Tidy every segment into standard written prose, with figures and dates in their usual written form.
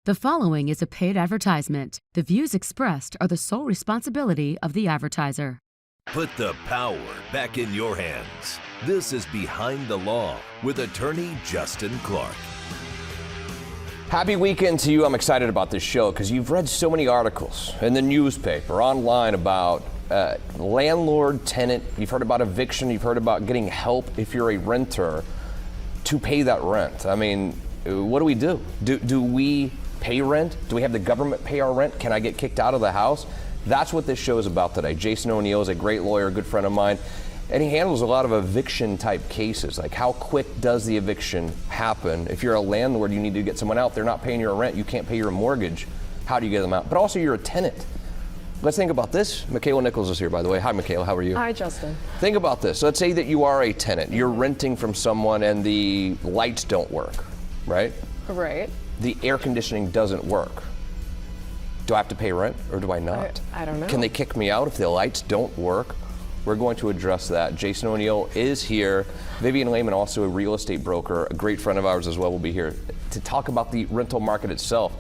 The following is a paid advertisement. The views expressed are the sole responsibility of the advertiser. Put the power back in your hands. This is Behind the Law with attorney Justin Clark. Happy weekend to you. I'm excited about this show because you've read so many articles in the newspaper, online about landlord, tenant. You've heard about eviction. You've heard about getting help if you're a renter to pay that rent. I mean, what do we do? Do we pay rent? Do we have the government pay our rent? Can I get kicked out of the house? That's what this show is about today. Jason O'Neill is a great lawyer, a good friend of mine, and he handles a lot of eviction type cases. Like, how quick does the eviction happen? If you're a landlord, you need to get someone out. They're not paying your rent. You can't pay your mortgage. How do you get them out? But also, you're a tenant. Let's think about this. Michaela Nichols is here, by the way. Hi, Michaela. How are you? Hi, Justin. Think about this. Let's say that you are a tenant. You're renting from someone and the lights don't work, right? Right. The air conditioning doesn't work. Do I have to pay rent or do I not? I don't know. Can they kick me out if the lights don't work? We're going to address that. Jason O'Neill is here. Vivian Lehman, also a real estate broker, a great friend of ours as well, will be here to talk about the rental market itself.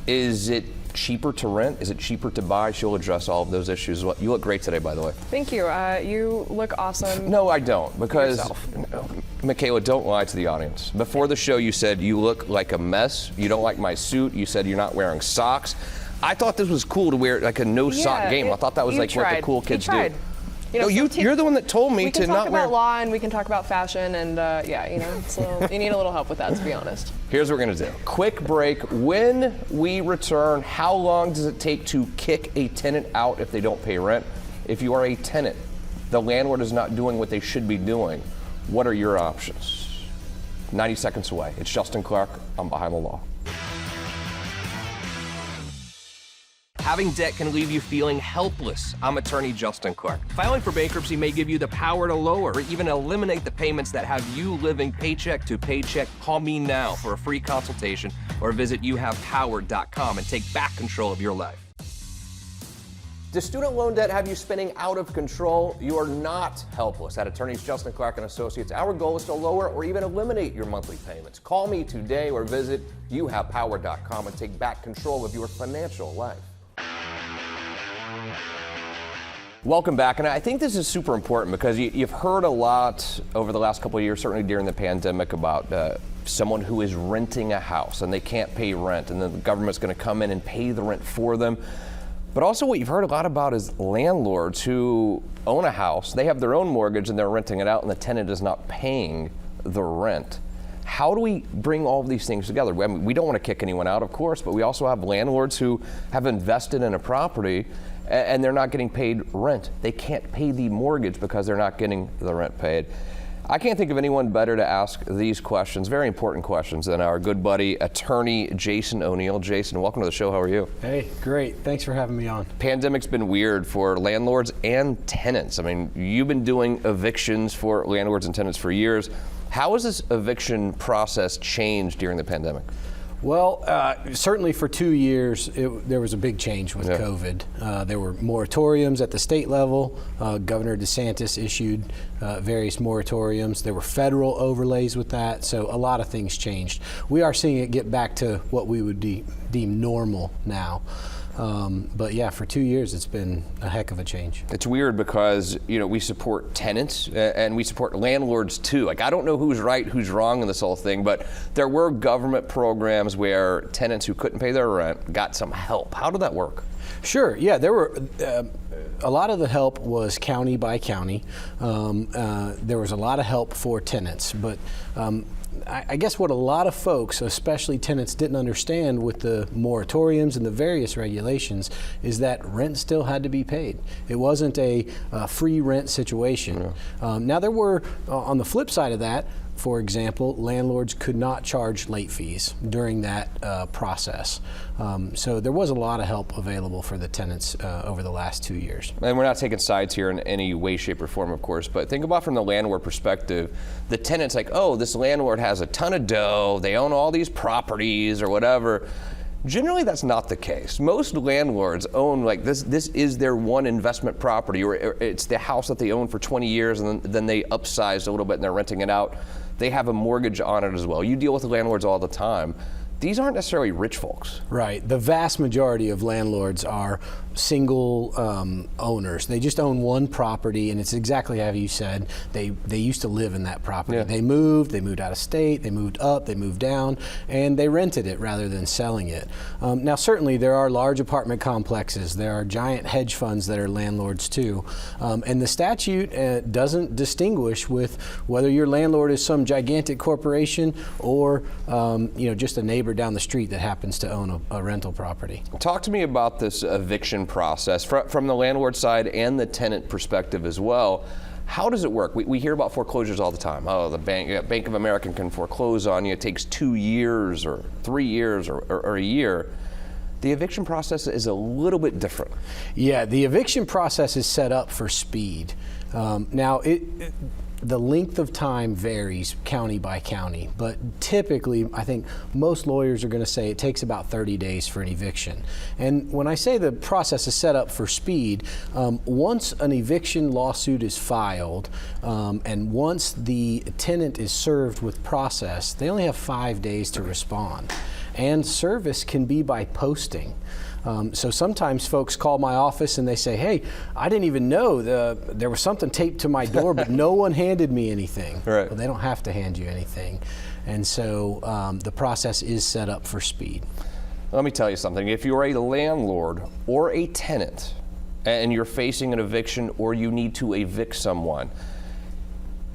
Is it cheaper to rent? Is it cheaper to buy? She'll address all of those issues as well. You look great today, by the way. Thank you. You look awesome. No, I don't, because Yourself. Michaela, don't lie to the audience. Before the show, you said you look like a mess. You don't like my suit. You said you're not wearing socks. I thought this was cool to wear like a no-sock game. I thought that was like what the cool kids do. You know, you're the one that told me to not wear. We can talk about law and we can talk about fashion and it's you need a little help with that, to be honest. Here's what we're gonna do. Quick break. When we return, how long does it take to kick a tenant out if they don't pay rent? If you are a tenant, the landlord is not doing what they should be doing. What are your options? 90 seconds away. It's Justin Clark. I'm Behind the Law. Having debt can leave you feeling helpless. I'm attorney Justin Clark. Filing for bankruptcy may give you the power to lower or even eliminate the payments that have you living paycheck to paycheck. Call me now for a free consultation or visit youhavepower.com and take back control of your life. Does student loan debt have you spinning out of control? You are not helpless. At Attorneys Justin Clark and Associates, our goal is to lower or even eliminate your monthly payments. Call me today or visit youhavepower.com and take back control of your financial life. Welcome back, and I think this is super important because you've heard a lot over the last couple of years, certainly during the pandemic, about someone who is renting a house and they can't pay rent, and then the government's going to come in and pay the rent for them. But also what you've heard a lot about is landlords who own a house, they have their own mortgage and they're renting it out and the tenant is not paying the rent. How do we bring all of these things together? I mean, we don't want to kick anyone out, of course, but we also have landlords who have invested in a property and they're not getting paid rent. They can't pay the mortgage because they're not getting the rent paid. I can't think of anyone better to ask these questions, very important questions, than our good buddy, attorney Jason O'Neill. Jason, welcome to the show. How are you? Hey, great. Thanks for having me on. Pandemic's been weird for landlords and tenants. I mean, you've been doing evictions for landlords and tenants for years. How has this eviction process changed during the pandemic? Well, certainly for 2 years, there was a big change with COVID. There were moratoriums at the state level. Governor DeSantis issued various moratoriums. There were federal overlays with that, so a lot of things changed. We are seeing it get back to what we would deem normal now. But yeah, for 2 years, it's been a heck of a change. It's weird because, we support tenants and we support landlords too. Like, I don't know who's right, who's wrong in this whole thing, but there were government programs where tenants who couldn't pay their rent got some help. How did that work? Sure, yeah, there were, a lot of the help was county by county. There was a lot of help for tenants, but I guess what a lot of folks, especially tenants, didn't understand with the moratoriums and the various regulations is that rent still had to be paid. It wasn't a free rent situation. Yeah. Now there were, on the flip side of that, for example, landlords could not charge late fees during that process. So there was a lot of help available for the tenants over the last 2 years. And we're not taking sides here in any way, shape, or form, of course, but think about from the landlord perspective, the tenant's like, oh, this landlord has a ton of dough, they own all these properties or whatever. Generally, that's not the case. Most landlords own, like, this is their one investment property, or it's the house that they own for 20 years and then they upsized a little bit and they're renting it out. They have a mortgage on it as well. You deal with the landlords all the time. these aren't necessarily rich folks. Right. The vast majority of landlords are single owners. They just own one property, and it's exactly how you said. They used to live in that property. Yeah. They moved out of state, they moved up, they moved down, and they rented it rather than selling it. Now, certainly there are large apartment complexes. There are giant hedge funds that are landlords too. And the statute doesn't distinguish with whether your landlord is some gigantic corporation or just a neighbor down the street that happens to own a rental property. Talk to me about this eviction process from the landlord side and the tenant perspective as well. How does it work? We hear about foreclosures all the time. Oh, the Bank of America can foreclose on you. It takes 2 years or 3 years or a year. The eviction process is a little bit different. Yeah, the eviction process is set up for speed. Now, the length of time varies county by county, but typically I think most lawyers are going to say it takes about 30 days for an eviction. And when I say the process is set up for speed, once an eviction lawsuit is filed and once the tenant is served with process, they only have 5 days to respond. And service can be by posting. So sometimes folks call my office and they say, hey, I didn't even know there was something taped to my door, but no one handed me anything. Right. Well, they don't have to hand you anything. And so the process is set up for speed. Let me tell you something. If you're a landlord or a tenant and you're facing an eviction or you need to evict someone,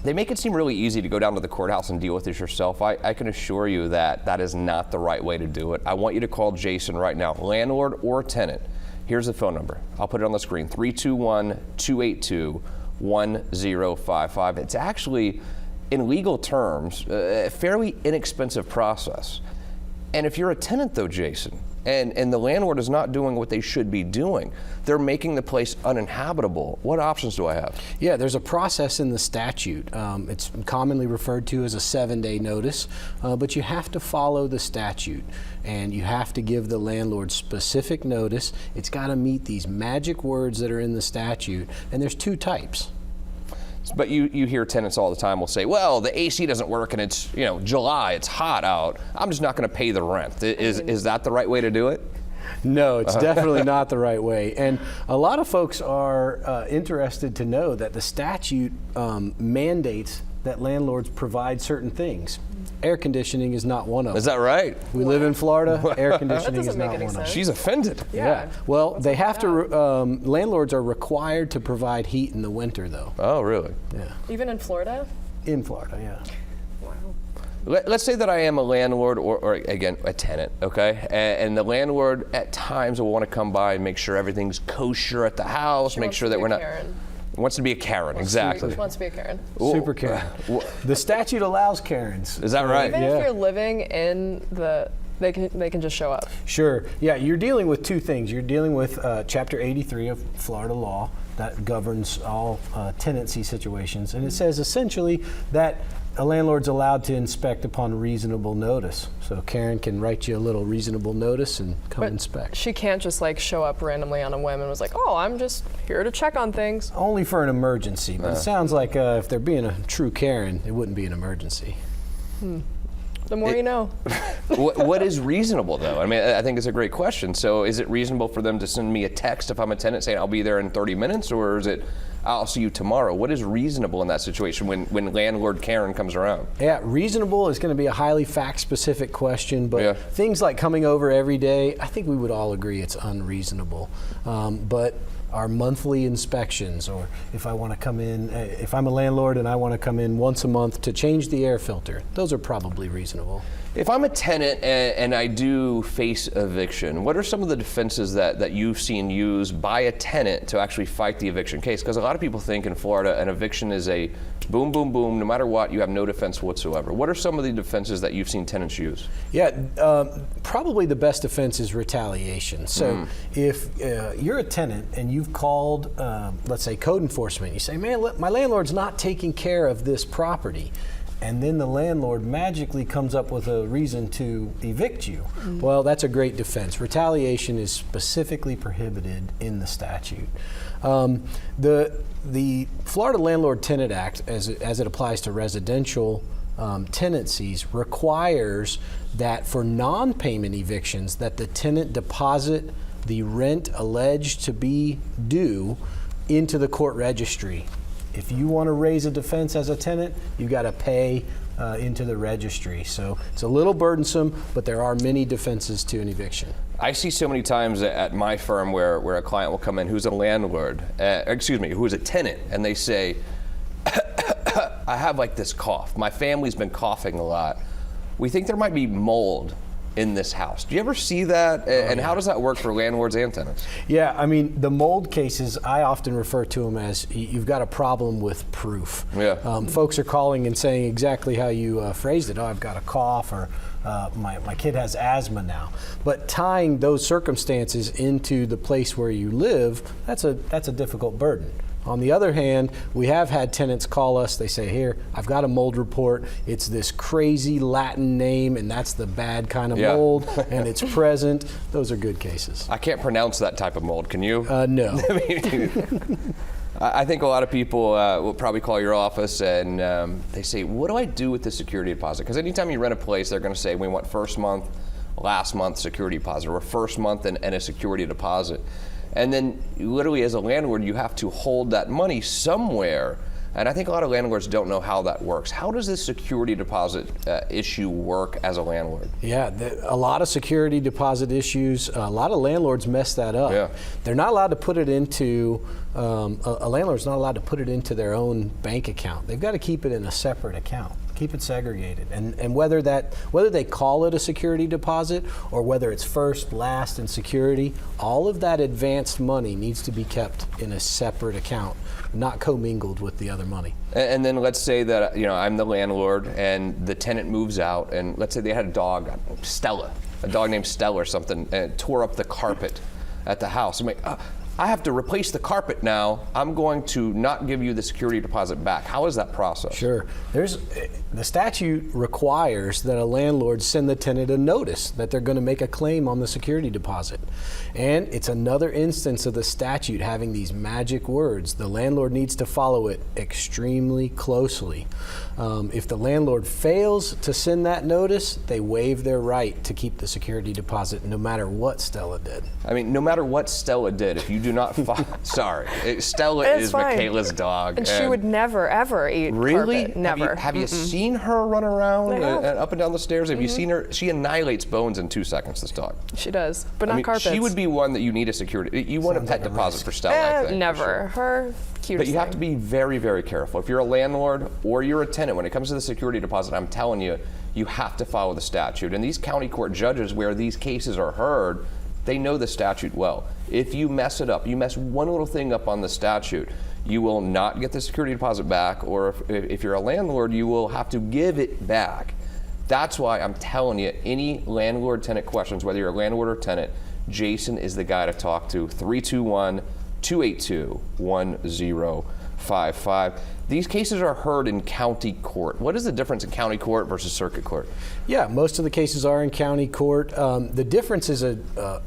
they make it seem really easy to go down to the courthouse and deal with this yourself. I can assure you that that is not the right way to do it. I want you to call Jason right now, landlord or tenant. Here's the phone number. I'll put it on the screen, 321-282-1055. It's actually, in legal terms, a fairly inexpensive process. And if you're a tenant though, Jason, and the landlord is not doing what they should be doing, they're making the place uninhabitable, what options do I have? Yeah, there's a process in the statute. It's commonly referred to as a 7-day notice, but you have to follow the statute and you have to give the landlord specific notice. It's got to meet these magic words that are in the statute, and there's 2 types. But you hear tenants all the time will say, well, the AC doesn't work and it's July, it's hot out. I'm just not going to pay the rent. Is that the right way to do it? No, it's definitely not the right way. And a lot of folks are interested to know that the statute mandates that landlords provide certain things. Air conditioning is not one of them. Is that right? We live in Florida. Air conditioning is not one of them. She's offended. Yeah. Well, they have to. Landlords are required to provide heat in the winter, though. Oh, really? Yeah. Even in Florida? In Florida, yeah. Wow. Let's say that I am a landlord or again, a tenant, okay? And the landlord at times will want to come by and make sure everything's kosher at the house, make sure that we're not. Karen. Wants to be a Karen, exactly. Wants to be a Karen. Super Karen. The statute allows Karens. Is that right? Even if you're living in they can just show up. Sure. Yeah, you're dealing with 2 things. You're dealing with Chapter 83 of Florida law that governs all tenancy situations, and it says essentially that a landlord's allowed to inspect upon reasonable notice. So Karen can write you a little reasonable notice and come inspect. She can't just show up randomly on a whim and was like, oh, I'm just here to check on things. Only for an emergency, but it sounds like if they're being a true Karen, it wouldn't be an emergency. The more you know. What is reasonable, though? I mean, I think it's a great question. So is it reasonable for them to send me a text if I'm a tenant saying I'll be there in 30 minutes, or is it I'll see you tomorrow? What is reasonable in that situation when landlord Karen comes around? Yeah, reasonable is going to be a highly fact-specific question, but things like coming over every day, I think we would all agree it's unreasonable. But our monthly inspections, or if I want to come in, if I'm a landlord and I want to come in once a month to change the air filter, those are probably reasonable. If I'm a tenant and I do face eviction, what are some of the defenses that you've seen used by a tenant to actually fight the eviction case? Because a lot of people think in Florida an eviction is a boom, boom, boom, no matter what, you have no defense whatsoever. What are some of the defenses that you've seen tenants use? Yeah, probably the best defense is retaliation. So if you're a tenant and you've called, let's say, code enforcement, you say, man, my landlord's not taking care of this property, and then the landlord magically comes up with a reason to evict you. Well, that's a great defense. Retaliation is specifically prohibited in the statute. The Florida Landlord Tenant Act, as it applies to residential tenancies requires that for non-payment evictions that the tenant deposit the rent alleged to be due into the court registry. If you want to raise a defense as a tenant, you got to pay into the registry. So it's a little burdensome, but there are many defenses to an eviction. I see so many times at my firm where a client will come in who's a landlord, who is a tenant, and they say, I have like this cough. My family's been coughing a lot. We think there might be mold in this house. Do you ever see that? And how does that work for landlords and tenants? Yeah, I mean, the mold cases, I often refer to them as you've got a problem with proof. Yeah. Folks are calling and saying exactly how you phrased it. Oh, I've got a cough, or my kid has asthma now. But tying those circumstances into the place where you live, that's a difficult burden. On the other hand, we have had tenants call us. They say, here, I've got a mold report. It's this crazy Latin name, and that's the bad kind of mold, and it's present. Those are good cases. I can't pronounce that type of mold. Can you? No. I think a lot of people will probably call your office and they say, what do I do with the security deposit? Because anytime you rent a place, they're going to say, we want first month, last month security deposit, or first month and a security deposit. And then literally as a landlord, you have to hold that money somewhere. And I think a lot of landlords don't know how that works. How does this security deposit issue work as a landlord? Yeah, a lot of security deposit issues, a lot of landlords mess that up. Yeah. They're not allowed to put it into, a landlord's not allowed to put it into their own bank account. They've got to keep it in a separate account. Keep it segregated, and whether they call it a security deposit or whether it's first, last, and security, all of that advanced money needs to be kept in a separate account, not commingled with the other money. And then let's say that I'm the landlord and the tenant moves out, and let's say they had a dog, Stella, a dog named Stella or something, and it tore up the carpet at the house. I'm like, I have to replace the carpet now. I'm going to not give you the security deposit back. How is that process? Sure. The statute requires that a landlord send the tenant a notice that they're going to make a claim on the security deposit. And it's another instance of the statute having these magic words. The landlord needs to follow it extremely closely. If the landlord fails to send that notice, they waive their right to keep the security deposit no matter what Stella did. I mean, no matter what Stella did, if you do not sorry. Stella is fine. Michaela's dog. And she would never, ever eat really? carpet. Never. Have you seen her run around and up and down the stairs? Have you seen her? She annihilates bones in 2 seconds, this dog. She does, but not carpets. She would be one that you need a security. You want a pet deposit for Stella, I think. Never. Sure. Her cutest But you have to be very, very careful. If you're a landlord or you're a tenant, when it comes to the security deposit, I'm telling you, you have to follow the statute. And these county court judges where these cases are heard, they know the statute well. If you mess it up, you mess one little thing up on the statute, you will not get the security deposit back, or if you're a landlord, you will have to give it back. That's why I'm telling you, any landlord-tenant questions, whether you're a landlord or tenant, Jason is the guy to talk to. 321-282-1055. These cases are heard in county court. What is the difference in county court versus circuit court? Yeah, most of the cases are in county court. The difference is a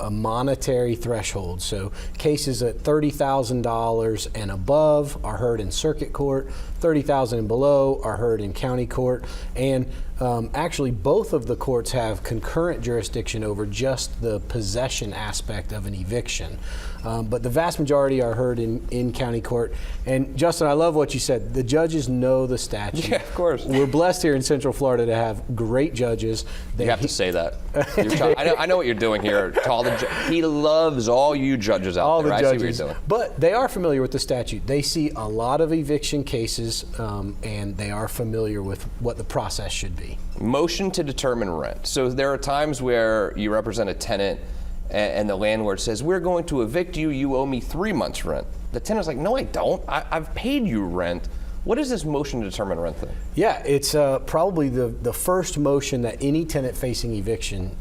monetary threshold. So cases at $30,000 and above are heard in circuit court. $30,000 and below are heard in county court. And actually, both of the courts have concurrent jurisdiction over just the possession aspect of an eviction. But the vast majority are heard in county court. And Justin, I love what you said. The judges know the statute. Yeah, of course. We're blessed here in Central Florida to have great judges. You have to say that. I know what you're doing here. He loves all you judges out all there. the I judges, see what you're doing. But they are familiar with the statute. They see a lot of eviction cases, and they are familiar with what the process should be. Motion to determine rent. So there are times where you represent a tenant and the landlord says, we're going to evict you, you owe me 3 months rent. The tenant's like, no, I don't. I've paid you rent. What is this motion to determine rent thing? Yeah, it's probably the first motion that any tenant facing eviction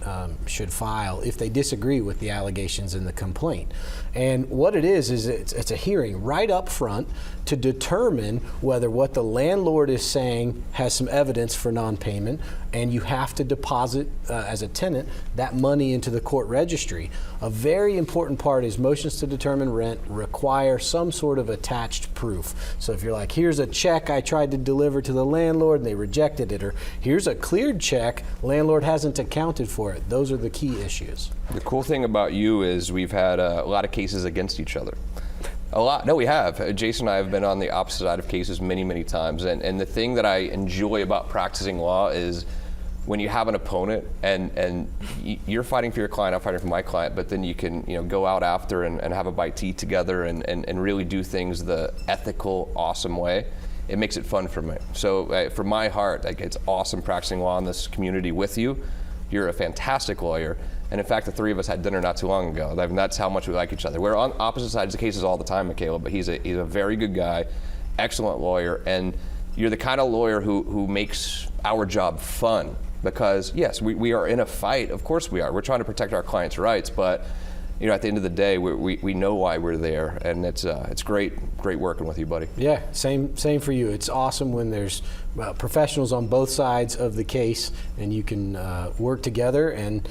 should file if they disagree with the allegations in the complaint. And what it is it's a hearing right up front to determine whether what the landlord is saying has some evidence for non-payment, and you have to deposit, as a tenant, that money into the court registry. A very important part is motions to determine rent require some sort of attached proof. So if you're like, here's a check I tried to deliver to the landlord, landlord and they rejected it, or here's a cleared check, landlord hasn't accounted for it. Those are the key issues. The cool thing about you is we've had a lot of cases against each other. A lot. No, we have. Jason and I have been on the opposite side of cases many, many times. And the thing that I enjoy about practicing law is when you have an opponent and you're fighting for your client, I'm fighting for my client, but then you can go out after and have a bite to eat together and really do things the ethical, awesome way. It makes it fun for me. So for my heart, it's awesome practicing law in this community with you. You're a fantastic lawyer. And in fact, the three of us had dinner not too long ago. I mean, that's how much we like each other. We're on opposite sides of cases all the time, Michaela, but he's a very good guy, excellent lawyer, and you're the kind of lawyer who makes our job fun. Because yes, we are in a fight. Of course we are. We're trying to protect our clients' rights, but at the end of the day, we know why we're there, and it's great working with you, buddy. Yeah, same for you. It's awesome when there's professionals on both sides of the case, and you can work together. And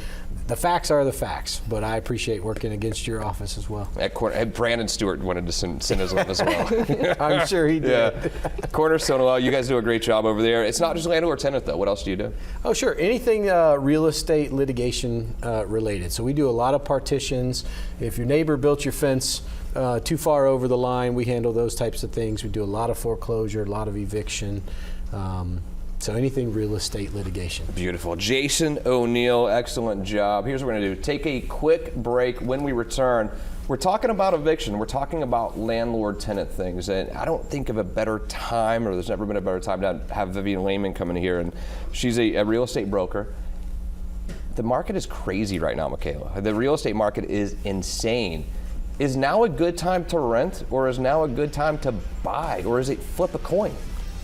the facts are the facts, but I appreciate working against your office as well. Brandon Stewart wanted to send his love as well. I'm sure he did. Yeah. Cornerstone Law, you guys do a great job over there. It's not just landlord tenant though. What else do you do? Oh, sure. Anything real estate litigation related. So we do a lot of partitions. If your neighbor built your fence too far over the line, we handle those types of things. We do a lot of foreclosure, a lot of eviction. So anything real estate litigation. Beautiful. Jason O'Neill, excellent job. Here's what we're going to do. Take a quick break. When we return, we're talking about eviction. We're talking about landlord-tenant things. And I don't think of a better time, or there's never been a better time to have Vivian Lehman come in here. And she's a real estate broker. The market is crazy right now, Michaela. The real estate market is insane. Is now a good time to rent, or is now a good time to buy, or is it flip a coin?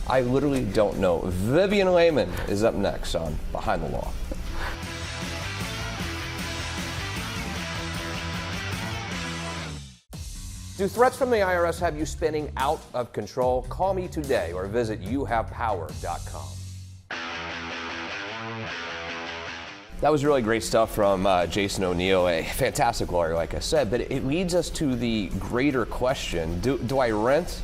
I literally don't know. Vivian Lehman is up next on Behind the Law. Do threats from the IRS have you spinning out of control? Call me today or visit youhavepower.com. That was really great stuff from Jason O'Neill, a fantastic lawyer, like I said, but it leads us to the greater question, do I rent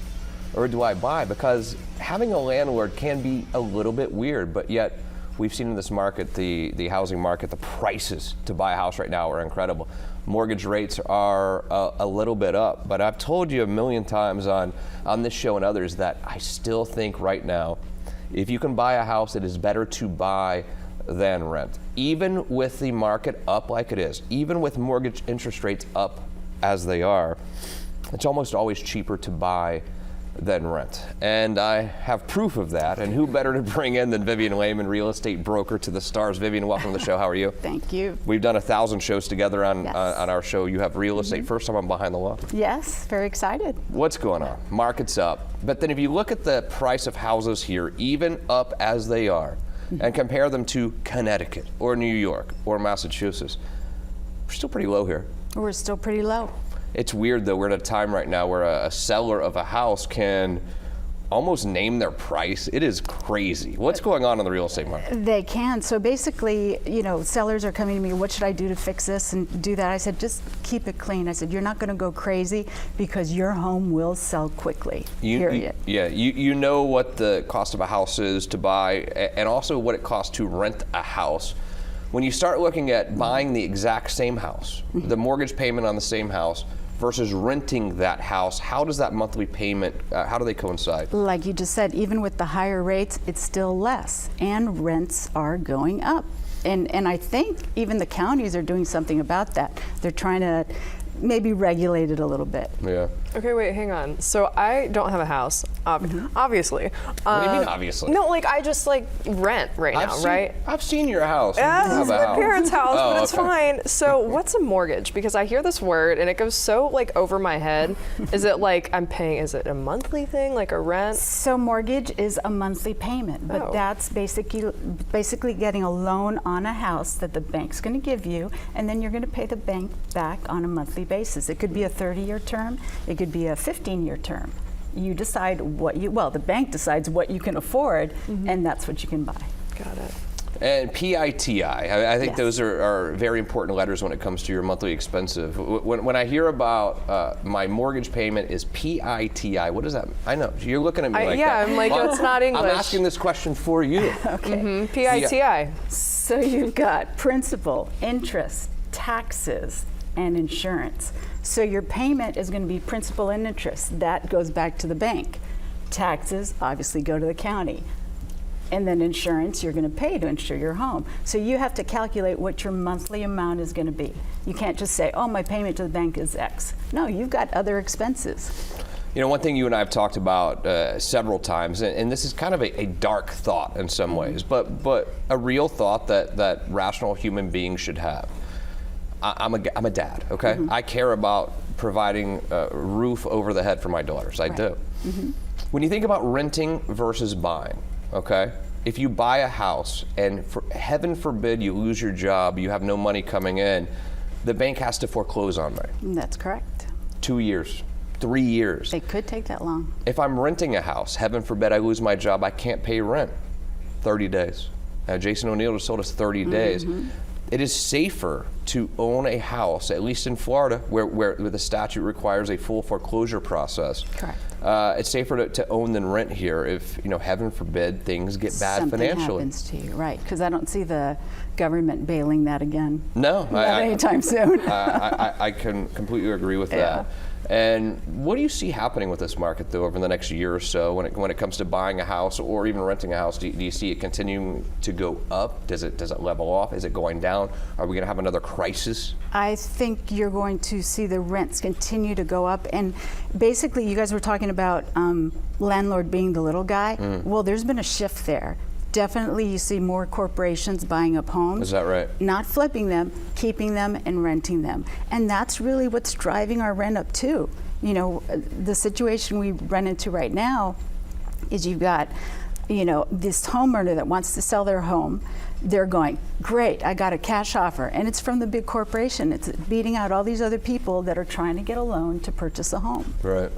or do I buy? Because having a landlord can be a little bit weird, but yet we've seen in this market, the housing market, the prices to buy a house right now are incredible. Mortgage rates are a little bit up, but I've told you a million times on this show and others that I still think right now, if you can buy a house, it is better to buy than rent. Even with the market up like it is, even with mortgage interest rates up as they are, it's almost always cheaper to buy than rent. And I have proof of that. And who better to bring in than Vivian Lehman, real estate broker to the stars. Vivian, welcome to the show. How are you? Thank you. We've done 1,000 shows together on Yes. On our show. You Have Real Estate. First time on Behind the Law. Yes, very excited. What's going on? Market's up. But then if you look at the price of houses here, even up as they are, and compare them to Connecticut or New York or Massachusetts, we're still pretty low here. We're still pretty low. It's weird though, we're at a time right now where a seller of a house can almost name their price. It is crazy. What's going on in the real estate market? They can. So basically, sellers are coming to me, what should I do to fix this and do that? I said, just keep it clean. I said, you're not going to go crazy because your home will sell quickly, period. You know what the cost of a house is to buy and also what it costs to rent a house. When you start looking at buying the exact same house, the mortgage payment on the same house, versus renting that house, how does that monthly payment, how do they coincide? Like you just said, even with the higher rates, it's still less, and rents are going up. And I think even the counties are doing something about that. They're trying to maybe regulate it a little bit. Yeah. Okay, wait, hang on. So I don't have a house, obviously. What do you mean, obviously? No, I just rent right now, right? I've seen your house. Yeah, this is my parents' house, Oh, but it's okay. fine. So what's a mortgage? Because I hear this word and it goes so over my head. Is it I'm paying, is it a monthly thing, like a rent? So mortgage is a monthly payment, but Oh. that's basically getting a loan on a house that the bank's going to give you, and then you're going to pay the bank back on a monthly basis. It could be a 30-year term. It could be a 15-year term. You decide the bank decides what you can afford, and that's what you can buy. Got it. And PITI, I think Yes. those are very important letters when it comes to your monthly expenses. When I hear about my mortgage payment is PITI, what does that mean? I know, you're looking at me like that. I'm like, Well, it's not English. I'm asking this question for you. PITI. So you've got principal, interest, taxes, and insurance. So your payment is going to be principal and interest. That goes back to the bank. Taxes obviously go to the county. And then insurance you're going to pay to insure your home. So you have to calculate what your monthly amount is going to be. You can't just say, oh, my payment to the bank is X. No, you've got other expenses. You know, one thing you and I have talked about several times, and this is kind of a dark thought in some ways, but a real thought that rational human beings should have. I'm a dad, okay? I care about providing a roof over the head for my daughters. I do. When you think about renting versus buying, okay? If you buy a house and heaven forbid you lose your job, you have no money coming in, the bank has to foreclose on me. That's correct. 2 years, 3 years. It could take that long. If I'm renting a house, heaven forbid I lose my job, I can't pay rent. 30 days. Jason O'Neill just told us 30 days. It is safer to own a house, at least in Florida, where the statute requires a full foreclosure process. Correct. It's safer to own than rent here if, heaven forbid, things get bad Something financially. happens to you, right? Because I don't see the government bailing that again. No, Not anytime soon. I can completely agree with that. And what do you see happening with this market, though, over the next year or so when it comes to buying a house or even renting a house? Do you see it continuing to go up? Does it level off? Is it going down? Are we going to have another crisis? I think you're going to see the rents continue to go up. And basically, you guys were talking about landlord being the little guy. Well, there's been a shift there. Definitely you see more corporations buying up homes. Is that right? Not flipping them, keeping them and renting them. And that's really what's driving our rent up too. The situation we run into right now is you've got, this homeowner that wants to sell their home. They're going, great, I got a cash offer. And it's from the big corporation. It's beating out all these other people that are trying to get a loan to purchase a home. Right.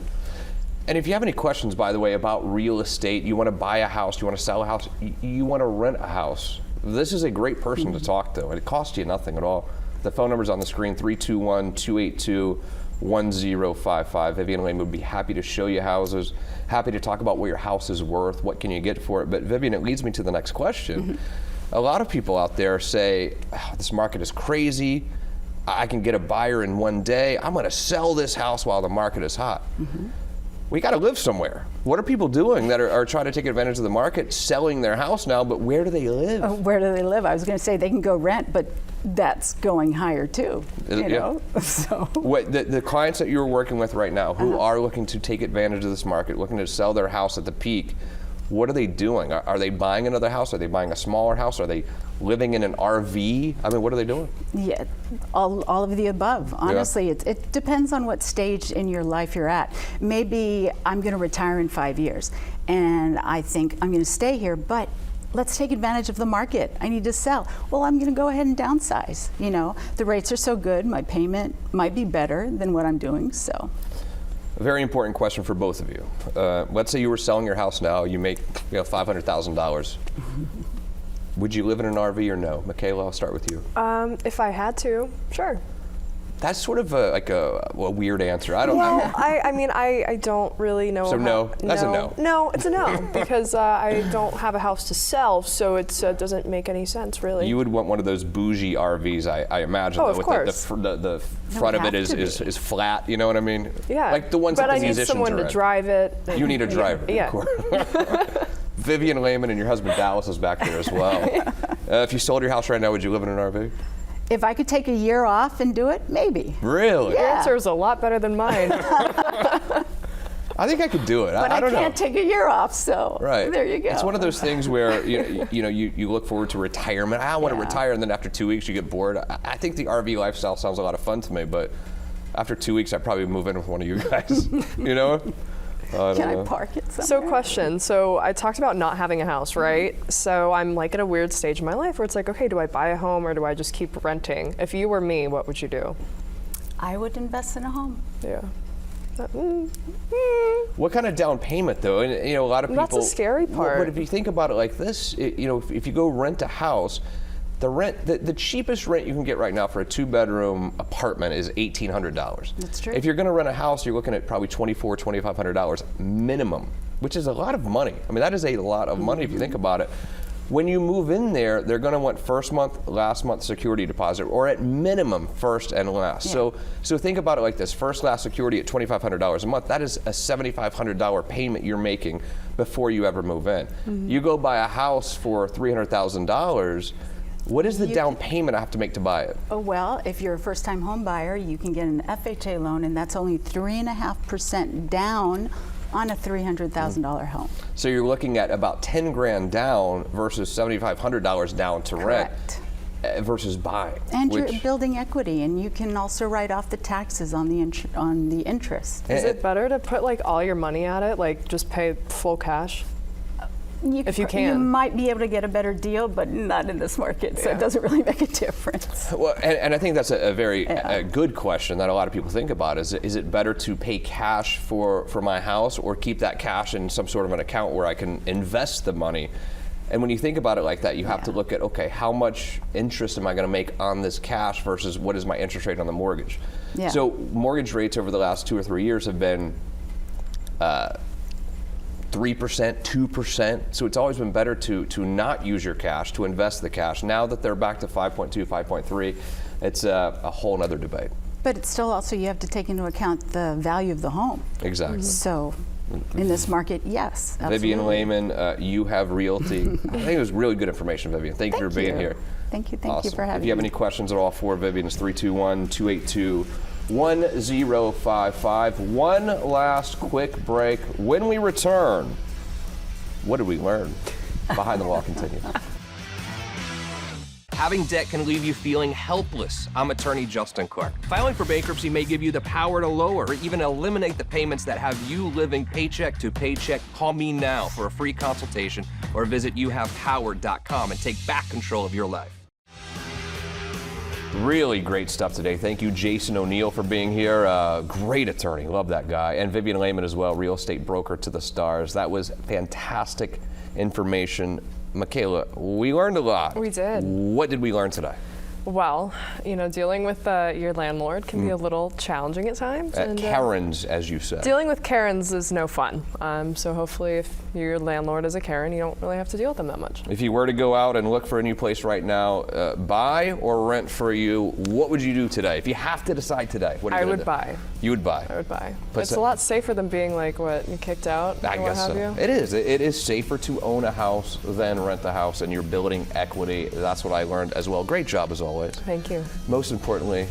And if you have any questions, by the way, about real estate, you want to buy a house, you want to sell a house, you want to rent a house, this is a great person to talk to. It costs you nothing at all. The phone number's on the screen, 321-282-1055. Vivian Lehman would be happy to show you houses, happy to talk about what your house is worth, what can you get for it. But Vivian, it leads me to the next question. A lot of people out there say, this market is crazy. I can get a buyer in one day. I'm going to sell this house while the market is hot. We got to live somewhere. What are people doing that are trying to take advantage of the market, selling their house now, but where do they live? Where do they live? I was going to say they can go rent, but that's going higher too. So What, the clients that you're working with right now who are looking to take advantage of this market, looking to sell their house at the peak, what are they doing? Are they buying another house? Are they buying a smaller house? Are they living in an RV? I mean, what are they doing? Yeah, all of the above. Honestly, it depends on what stage in your life you're at. Maybe I'm going to retire in 5 years, and I think I'm going to stay here, but let's take advantage of the market. I need to sell. Well, I'm going to go ahead and downsize. The rates are so good, my payment might be better than what I'm doing, so. A very important question for both of you. Let's say you were selling your house now, you make $500,000. Would you live in an RV or no? Michaela, I'll start with you. If I had to, sure. That's sort of a weird answer. I don't know. I don't really know. So no, that's a no. No, it's a no because I don't have a house to sell, so it doesn't make any sense really. You would want one of those bougie RVs, I imagine. Oh, though, of with course. The front of it is flat. You know what I mean? Yeah. Like the ones but that the I need musicians someone are to in. drive it. You need a driver. Yeah. Of course. Vivian Lehman and your husband Dallas is back there as well. If you sold your house right now, would you live in an RV? If I could take a year off and do it, maybe. Really? Your answer is a lot better than mine. I think I could do it. But I don't know. I can't take a year off, so Right. there you go. It's one of those things where you look forward to retirement. I want to retire, and then after 2 weeks you get bored. I think the RV lifestyle sounds a lot of fun to me, but after 2 weeks I'd probably move in with one of you guys. Can I park it somewhere? So question, so I talked about not having a house, right? So I'm like at a weird stage in my life where it's like, okay, do I buy a home or do I just keep renting? If you were me, what would you do? I would invest in a home. Yeah. What kind of down payment though? And a lot of people. That's the scary part. But if you think about it like this, if you go rent a house, the cheapest rent you can get right now for a 2-bedroom apartment is $1,800. That's true. If you're going to rent a house, you're looking at probably $2,500 minimum, which is a lot of money. I mean, that is a lot of money if you think about it. When you move in there, they're going to want first month, last month security deposit, or at minimum first and last. Yeah. So think about it like this: first, last security at $2,500 a month. That is a $7,500 payment you're making before you ever move in. You go buy a house for $300,000. What is the down payment I have to make to buy it? Oh, well, if you're a first-time home buyer, you can get an FHA loan, and that's only 3.5% down on a $300,000 home. So you're looking at about 10 grand down versus $7,500 down to Correct. rent versus buying. And you're building equity, and you can also write off the taxes on the interest. Is it better to put like all your money at it, like just pay full cash? If you can. You might be able to get a better deal, but not in this market, so it doesn't really make a difference. Well, and I think that's a very good question that a lot of people think about. Is it better to pay cash for my house, or keep that cash in some sort of an account where I can invest the money? And when you think about it like that, you have to look at, okay, how much interest am I going to make on this cash versus what is my interest rate on the mortgage? Yeah. So mortgage rates over the last 2 or 3 years have been 3%, 2%. So it's always been better to not use your cash, to invest the cash. Now that they're back to 5.2, 5.3, it's a whole nother debate. But it's still also, you have to take into account the value of the home. Exactly. So in this market, yes, absolutely. Vivian Lehman, You Have Realty. I think it was really good information, Vivian. Thank you for being here. Thank you Awesome. for having me. If you have any questions at all for Vivian, it's 321-282-1055. One last quick break. When we return, what did we learn? Behind the Law continues. Having debt can leave you feeling helpless. I'm attorney Justin Clark. Filing for bankruptcy may give you the power to lower or even eliminate the payments that have you living paycheck to paycheck. Call me now for a free consultation or visit youhavepower.com and take back control of your life. Really great stuff today. Thank you, Jason O'Neill, for being here. Great attorney. Love that guy. And Vivian Lehman as well, real estate broker to the stars. That was fantastic information. Michaela, we learned a lot. We did. What did we learn today? Well, dealing with your landlord can be a little challenging at times. Karens, as you said. Dealing with Karens is no fun. So hopefully if your landlord is a Karen, you don't really have to deal with them that much. If you were to go out and look for a new place right now, buy or rent for you, what would you do today? If you have to decide today, what are you I going to would do? buy. You would buy? I would buy. It's a lot safer than being kicked out I or what guess have so. you. It is. It is safer to own a house than rent the house, and you're building equity. That's what I learned as well. Great job as always. Thank you. Most importantly,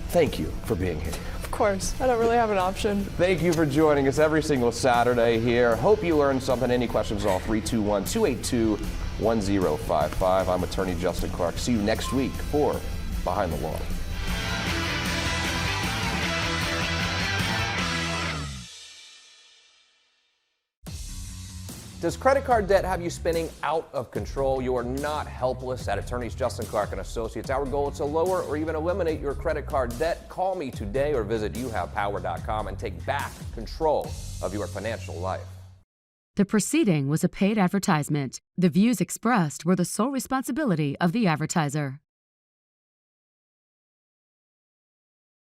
thank you for being here. Of course. I don't really have an option. Thank you for joining us every single Saturday here. Hope you learned something. Any questions at all, 321-282-1055. I'm attorney Justin Clark. See you next week for Behind the Law. Does credit card debt have you spinning out of control? You are not helpless at Attorneys Justin Clark and Associates. Our goal is to lower or even eliminate your credit card debt. Call me today or visit youhavepower.com and take back control of your financial life. The proceeding was a paid advertisement. The views expressed were the sole responsibility of the advertiser.